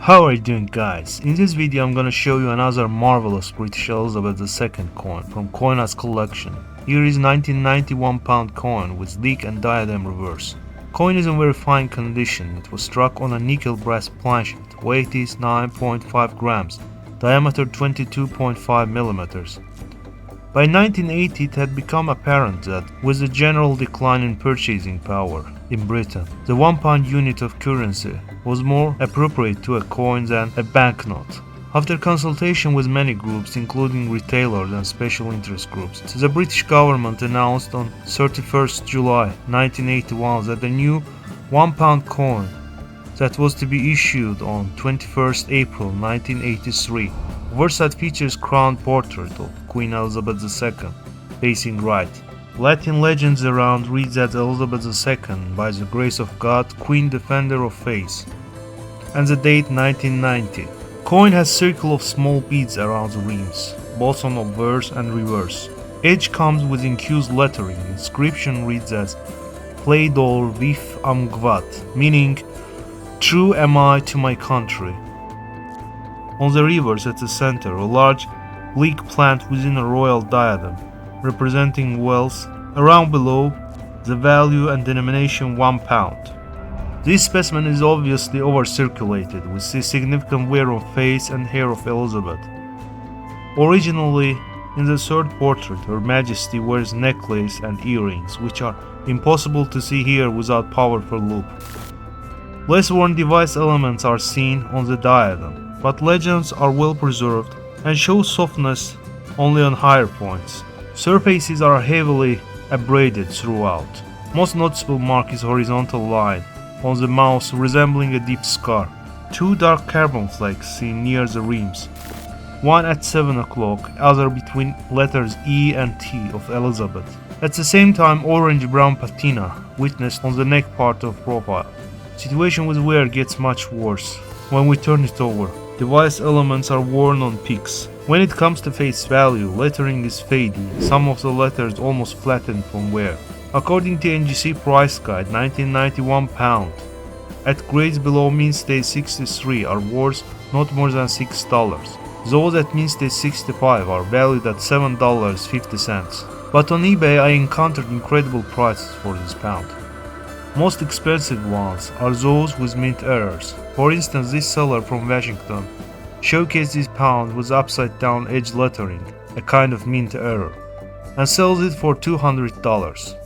How are you doing, guys? In this video I'm gonna show you another marvelous British Elizabeth II coin from Coinaz collection. Here is 1991 pound coin with leek and diadem reverse. Coin is in very fine condition. It was struck on a nickel brass planchet. Weight is 9.5 grams, diameter 22.5 millimeters. By 1980 it had become apparent that, with the general decline in purchasing power in Britain, the £1 unit of currency was more appropriate to a coin than a banknote. After consultation with many groups, including retailers and special interest groups, the British government announced on 31st July 1981 that a new £1 coin that was to be issued on 21st April 1983 verse that features crown portrait of Queen Elizabeth II, facing right. Latin legends around read that Elizabeth II, by the grace of God, Queen Defender of Faith, and the date 1990. Coin has circle of small beads around the rims, both on obverse and reverse. Edge comes with infused lettering. Inscription reads as Plaidor Vif Am Gvat, meaning True am I to my country. On the reverse at the center, a large leek plant within a royal diadem, representing wealth. Around below, the value and denomination £1. This specimen is obviously over-circulated, with significant wear on face and hair of Elizabeth. Originally, in the third portrait, Her Majesty wears necklace and earrings, which are impossible to see here without powerful loupe. Less worn device elements are seen on the diadem, but legends are well preserved and show softness only on higher points. Surfaces are heavily abraded throughout. Most noticeable mark is horizontal line on the mouth resembling a deep scar. Two dark carbon flakes seen near the rims, one at 7 o'clock, other between letters E and T of Elizabeth. At the same time, orange-brown patina witnessed on the neck part of profile. Situation with wear gets much worse when we turn it over. Device elements are worn on peaks. When it comes to face value, lettering is fading, some of the letters almost flattened from wear. According to NGC price guide, 1991 pound, at grades below mean state 63 are worth not more than $6. Those at mean state 65 are valued at $7.50. But on eBay I encountered incredible prices for this pound. Most expensive ones are those with mint errors. For instance, this seller from Washington showcased this pound with upside down edge lettering, a kind of mint error, and sells it for $200.